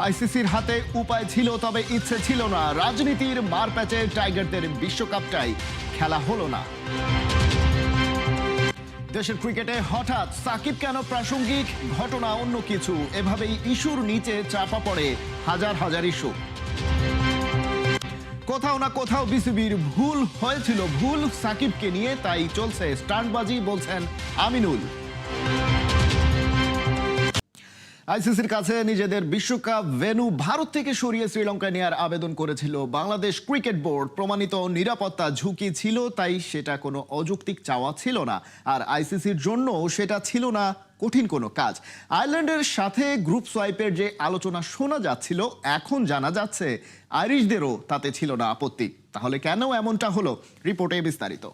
আইসিসির হাতে উপায় ছিল, তবে ইচ্ছে ছিল না। রাজনীতির মারপ্যাচে টাইগারদের বিশ্বকাপটাই খেলা হলো না। দেশের ক্রিকেটে হঠাৎ সাকিব কেন প্রাসঙ্গিক, ঘটনা অন্য কিছু, এভাবেই ইস্যুর নিচে চাপা পড়ে হাজার হাজার ইস্যু। কোথাও না কোথাও বিসিবির ভুল হয়েছিল, ভুল সাকিবকে নিয়ে, তাই চলছে স্টান্টবাজি, বলছেন আমিনুল। আইসিসির কাছে নিজেদের বিশ্বকাপ ভেন্যু ভারত থেকে সরিয়ে শ্রীলঙ্কা নেওয়ার আবেদন করেছিল বাংলাদেশ ক্রিকেট বোর্ড। প্রমাণিত নিরাপত্তা ঝুঁকি ছিল, তাই সেটা কোনো অযৌক্তিক চাওয়া ছিল না। আর আইসিসির জন্য সেটা ছিল না কঠিন কোনো কাজ। আয়ারল্যান্ডের সাথে গ্রুপ সোয়াইপের যে আলোচনা শোনা যাচ্ছিল, এখন জানা যাচ্ছে আইরিশদেরও তাতে ছিল না আপত্তি। তাহলে কেন এমনটা হলো, রিপোর্টে বিস্তারিত।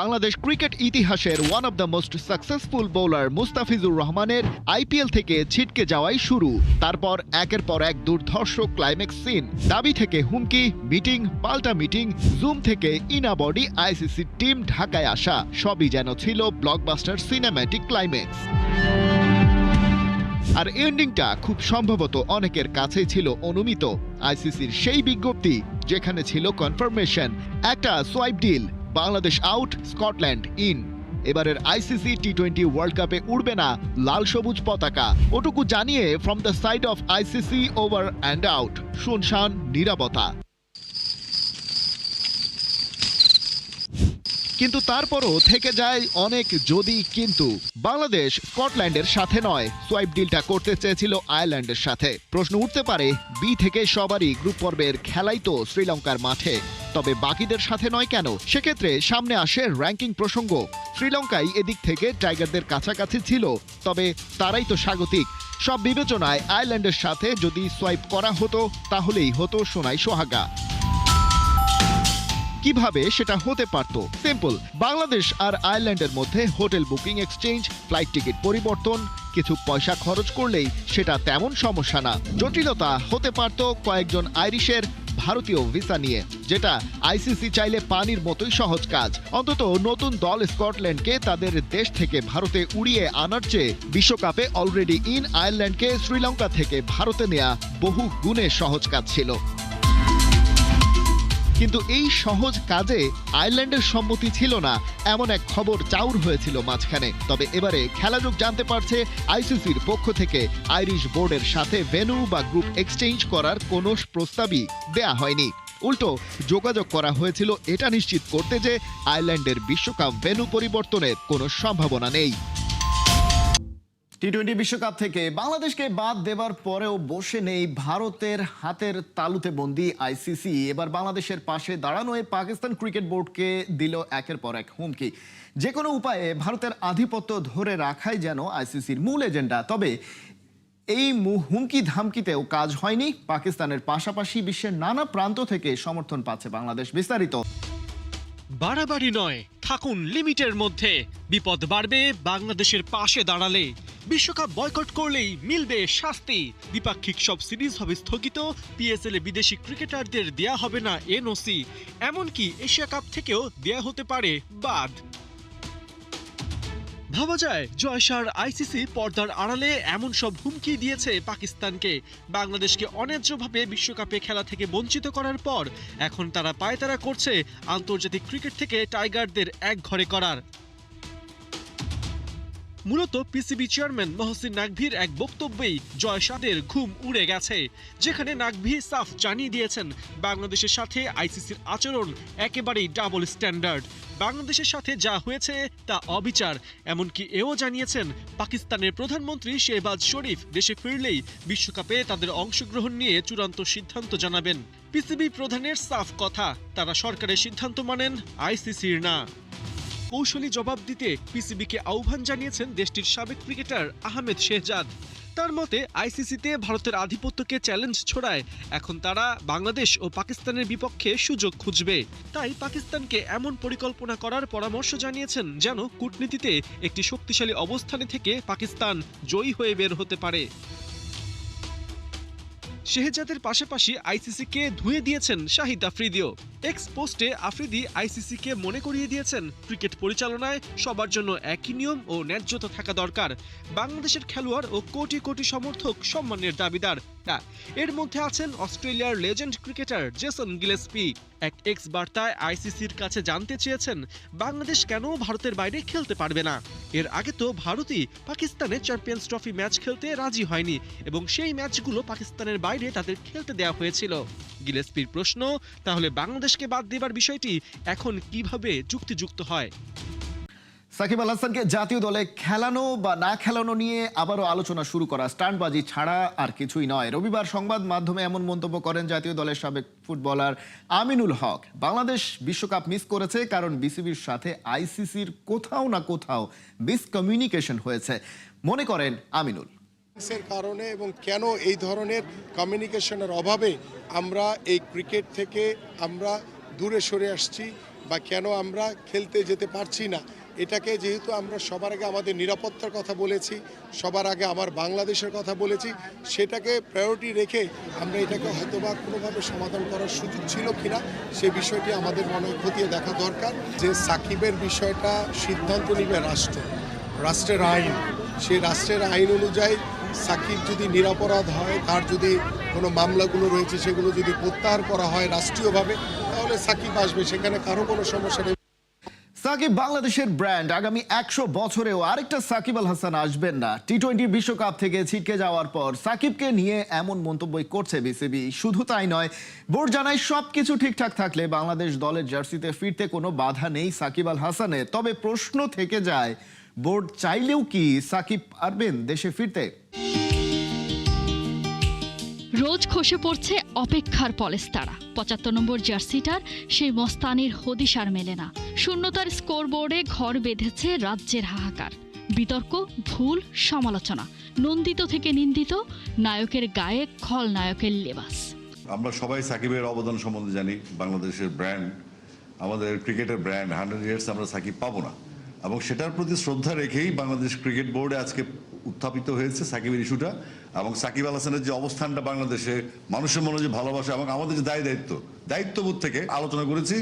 বাংলাদেশ ক্রিকেট ইতিহাসের one of the most successful bowler Mustafizur রহমানের আইপিএল থেকে ছিটকে যাওয়াই শুরু। তারপর একের পর এক দুর্ধর্ষ ক্লাইম্যাক্স সিন, দাবি থেকে হুমকি, মিটিং পাল্টা মিটিং, জুম থেকে ইনাবডি আইসিসি টিম ঢাকায় আসা, সবই যেন ছিল ব্লকবাস্টার সিনেম্যাটিক ক্লাইম্যাক্স। আর এন্ডিংটা খুব সম্ভবত অনেকের কাছেই ছিল অনুমিত। আইসিসির সেই বিজ্ঞপ্তি যেখানে ছিল কনফার্মেশন, একটা swipe deal, Bangladesh out, Scotland in. এবারের আইসিসি টি-20 ওয়ার্ল্ড কাপে উড়বে না লাল সবুজ পতাকা, ওটুকু জানিয়ে from the side of ICC over and out, শুনশান নীরবতা। কিন্তু তারপরও থেকে যায় অনেক যদি কিন্তু। বাংলাদেশ স্কটল্যান্ডের সাথে নয়, সোয়াইপ ডিলটা করতে চেয়েছিল আয়ারল্যান্ডের সাথে। প্রশ্ন উঠতে পারে, বি থেকে সবারই গ্রুপ পর্বের খেলাই তো শ্রীলঙ্কার মাঠে, তবে বাকিদের সাথে নয় কেন? সেক্ষেত্রে সামনে আসে র্যাঙ্কিং প্রসঙ্গ। শ্রীলঙ্কাই এদিক থেকে টাইগারদের কাছাকাছি ছিল, তবে তারাই তো স্বাগতিক। সব বিবেচনায় আয়ারল্যান্ডের সাথে যদি সোয়াইপ করা হতো, তাহলেই হতো সোনাই সোহাগা। কিভাবে সেটা হতে পারত? সিম্পল, বাংলাদেশ আর আয়ারল্যান্ডের মধ্যে hotel booking exchange, flight ticket পরিবর্তন, কিছু পয়সা খরচ করলেই সেটা তেমন সমস্যা না। জটিলতা হতে পারত কয়েকজন আইরিশের ভারতীয় ভিসা নিয়ে, যেটা আইসিসি চাইলে পানির মতোই সহজ কাজ। অন্তত নতুন দল স্কটল্যান্ডকে তাদের দেশ থেকে ভারতে উড়িয়ে আনার চেয়ে বিশ্বকাপে অলরেডি ইন আয়ারল্যান্ডকে শ্রীলঙ্কা থেকে ভারতে নেয়া বহু গুণে সহজ কাজ ছিল। কিন্তু এই সহজ কাজে আয়ারল্যান্ডের সম্মতি ছিল না, এমন এক খবর চাউর হয়েছিল মাঝখানে। তবে এবারে খেলাযোগ জানতে পারছে আইসিসির পক্ষ থেকে আইরিশ বোর্ডের সাথে ভেন্যু বা গ্রুপ এক্সচেঞ্জ করার কোনো প্রস্তাবই দেয়া হয়নি। উল্টো যোগাযোগ করা হয়েছিল এটা নিশ্চিত করতে যে আয়ারল্যান্ডের বিশ্বকাপ ভেন্যু পরিবর্তনের কোনো সম্ভাবনা নেই। টি-20 বিশ্বকাপ থেকে বাংলাদেশকে বাদ দেবার পরেও বসে নেই ভারতের হাতের তালুতে বন্দী আইসিসি। এবার বাংলাদেশের পাশে দাঁড়ানোয় পাকিস্তান ক্রিকেট বোর্ডকে দিল একের পর এক হুমকি। যে কোনো উপায়ে ভারতের আধিপত্য ধরে রাখাই যেন আইসিসির মূল এজেন্ডা। তবে এই হুমকি ধামকিতেও কাজ হয়নি। পাকিস্তানের পাশাপাশি বিশ্বের নানা প্রান্ত থেকে সমর্থন পাচ্ছে বাংলাদেশ। বিস্তারিত। বাড়াবাড়ি নয়, থাকুন লিমিটের মধ্যে। বিপদ বাড়বে বাংলাদেশের পাশে দাঁড়ালে। বিশ্বকাপ বয়কট করলেই মিলবে শাস্তি। দ্বিপাক্ষিক সব সিরিজ হবে স্থগিত। পিএসএল এ বিদেশি ক্রিকেটারদের দেয়া হবে না এনওসি। এমনকি এশিয়া কাপ থেকেও দেয়া হতে পারে বাদ। ভাবা যায় জয়সার আইসিসি পর্দার আড়ালে এমন সব হুমকি দিয়েছে পাকিস্তানকে। বাংলাদেশকে অন্যায্যভাবে বিশ্বকাপে খেলা থেকে বঞ্চিত করার পর এখন তারা পায়তারা করছে আন্তর্জাতিক ক্রিকেট থেকে টাইগারদের একঘরে করার। মূলত পিসিবি চেয়ারম্যান মহসিন নাকভির এক বক্তব্যেই জয়সাদের ঘুম উড়ে গেছে, যেখানে নাকভি সাফ জানিয়ে দিয়েছেন বাংলাদেশের সাথে আইসিসির আচরণ একেবারেই ডাবল স্ট্যান্ডার্ড। বাংলাদেশের সাথে যা হয়েছে তা অবিচার। এমনকি এও জানিয়েছেন পাকিস্তানের প্রধানমন্ত্রী শেহবাজ শরীফ দেশে ফিরলেই বিশ্বকাপে তাদের অংশগ্রহণ নিয়ে চূড়ান্ত সিদ্ধান্ত জানাবেন। পিসিবি প্রধানের সাফ কথা, তারা সরকারের সিদ্ধান্ত মানেন, আইসিসির না। কৌশলী জবাব দিতে পিসিবিকে আহ্বান জানিয়েছেন দেশটির সাবেক ক্রিকেটার আহমেদ শেহজাদ। তার মতে আইসিসিতে ভারতের আধিপত্যকে চ্যালেঞ্জ ছোড়ায় এখন তারা বাংলাদেশ ও পাকিস্তানের বিপক্ষে সুযোগ খুঁজবে। তাই পাকিস্তানকে এমন পরিকল্পনা করার পরামর্শ জানিয়েছেন যেন কূটনীতিতে একটি শক্তিশালী অবস্থানে থেকে পাকিস্তান জয়ী হয়ে বের হতে পারে। শেহজাদের পাশাপাশি আইসিসিকে ধুয়ে দিয়েছেন শাহিদ আফ্রিদিও। এক্স পোস্টে আফ্রিদি আইসিসিকে মনে করিয়ে দিয়েছেন ক্রিকেট পরিচালনায় সবার জন্য একই নিয়ম ও ন্যায্যতা থাকা দরকার। বাংলাদেশের খেলোয়াড় ও কোটি কোটি সমর্থক সম্মানের দাবিদার। এর মধ্যে আছেন অস্ট্রেলিয়ার লেজেন্ড ক্রিকেটার জেসন গিলেস্পি। এক এক্স বার্তায় আইসিসির কাছে জানতে চেয়েছেন বাংলাদেশ কেন ভারতের বাইরে খেলতে পারবে না। এর আগে তো ভারতই পাকিস্তানে চ্যাম্পিয়ন্স ট্রফি ম্যাচ খেলতে রাজি হয়নি এবং সেই ম্যাচগুলো পাকিস্তানের বাইরে তাদের খেলতে দেওয়া হয়েছিল। গিলেস্পির প্রশ্ন, তাহলে বাংলাদেশকে বাদ দেবার বিষয়টি এখন কিভাবে যুক্তিযুক্ত হয়? সাকিব আল হাসানকে জাতীয় দলে খেলানো বা না খেলানো নিয়ে আবারও আলোচনা শুরু করা স্টান্টবাজি ছাড়া আর কিছুই নয়। রবিবার সংবাদ মাধ্যমে এমন মন্তব্য করেন জাতীয় দলের সাবেক ফুটবলার আমিনুল হক। বাংলাদেশ বিশ্বকাপ মিস করেছে কারণ বিসিবির সাথে আইসিসির কোথাও না কোথাও মিসকমিউনিকেশন হয়েছে মনে করেন আমিনুল। এর কারণে এবং কেন এই ধরনের কমিউনিকেশনের অভাবে আমরা এই ক্রিকেট থেকে আমরা দূরে সরে আসছি বা কেন আমরা খেলতে যেতে পারছি না, এটাকে যেহেতু আমরা সবার আগে আমাদের নিরাপত্তার কথা বলেছি, সবার আগে আমার বাংলাদেশের কথা বলেছি, সেটাকে প্রায়োরিটি রেখে আমরা এটাকে হয়তোবা কোনোভাবে সমাধান করার সুযোগ ছিল কিনা সে বিষয়টি আমাদের মনে খতিয়ে দেখা দরকার। যে সাকিবের বিষয়টা সিদ্ধান্ত নেবে রাষ্ট্রের আইন, সেই রাষ্ট্রের আইন অনুযায়ী সাকিব যদি নিরপরাধ হয়, তার যদি কোনো মামলাগুলো রয়েছে সেগুলো যদি প্রত্যাহার করা হয় রাষ্ট্রীয়ভাবে, তাহলে সাকিব আসবে, সেখানে কারো কোনো সমস্যা নেই। সাকিব বাংলাদেশের ব্র্যান্ড। আগামী 100 বছরেও আরেকটা সাকিব আল হাসান আসবেন না। টি-20 বিশ্বকাপ থেকে ছিটকে যাওয়ার পর সাকিবকে নিয়ে এমন মন্তব্যই করছে বিসিবি। শুধু তাই নয়, বোর্ড জানায় সবকিছু ঠিকঠাক থাকলে বাংলাদেশ দলের জার্সিতে ফিরতে কোনো বাধা নেই সাকিব আল হাসানের। তবে প্রশ্ন থেকে যায়, বোর্ড চাইলেও কি সাকিব পারবেন দেশে ফিরতে? রোজ খসে পড়ছে অপেক্ষার পলেস্তারা। 75 নম্বর জার্সিটার সেই মস্তানির হদিশ আর মেলে না। শূন্যতার স্কোরবোর্ডে ঘর বেঁধেছে রাজ্যের হাহাকার। বিতর্ক, ভুল, সমালোচনা, নন্দিত থেকে নিন্দিত, নায়কের গায়ে খলনায়কের লেবাস। আমরা সবাই সাকিবের অবদান সম্বন্ধে জানি। বাংলাদেশের ব্র্যান্ড, আমাদের ক্রিকেটের ব্র্যান্ড, 100 ইয়ার্স আমরা সাকিব পাবো না, এবং সেটার প্রতি শ্রদ্ধা রেখেই বাংলাদেশ ক্রিকেট বোর্ডে আজকে উত্থাপিত হয়েছে সাকিবের ইস্যুটা। এবং সাকিব আল হাসানের যে অবস্থানটা বাংলাদেশে, মানুষের মনে যে ভালোবাসা এবং আমাদের যে দায়িত্ববোধ থেকে আলোচনা করেছি।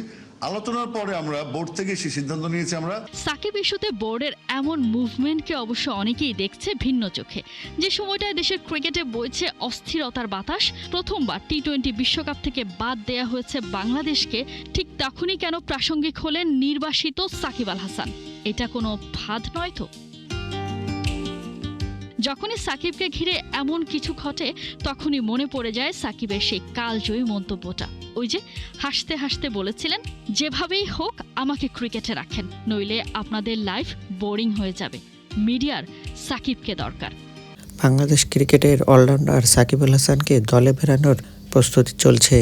আলোচনার পরে আমরা বোর্ড থেকে সেই সিদ্ধান্ত নিয়েছি। আমরা সাকিব ইস্যুতে বোর্ডের এমন মুভমেন্টকে অবশ্য অনেকেই দেখছে ভিন্ন চোখে। যে সময়টায় দেশের ক্রিকেটে বইছে অস্থিরতার বাতাস, প্রথমবার টি-20 বিশ্বকাপ থেকে বাদ দেয়া হয়েছে বাংলাদেশকে, ঠিক তখনই কেন প্রাসঙ্গিক হলেন নির্বাসিত সাকিব আল হাসান? এটা কোনো ফাঁদ নয় তো? যখনই সাকিবকে ঘিরে এমন কিছু ঘটে, তখনই মনে পড়ে যায় সাকিবের সেই কালজয়ী মন্তব্যটা। ওই যে হাসতে হাসতে বলেছিলেন, যেভাবেই হোক আমাকে ক্রিকেটে রাখেন, নইলে আপনাদের লাইফ বোরিং হয়ে যাবে। মিডিয়ার সাকিবকে দরকার। বাংলাদেশ ক্রিকেটের অলরাউন্ডার সাকিব আল হাসানকে দলে ফেরানোর প্রস্তুতি চলছে।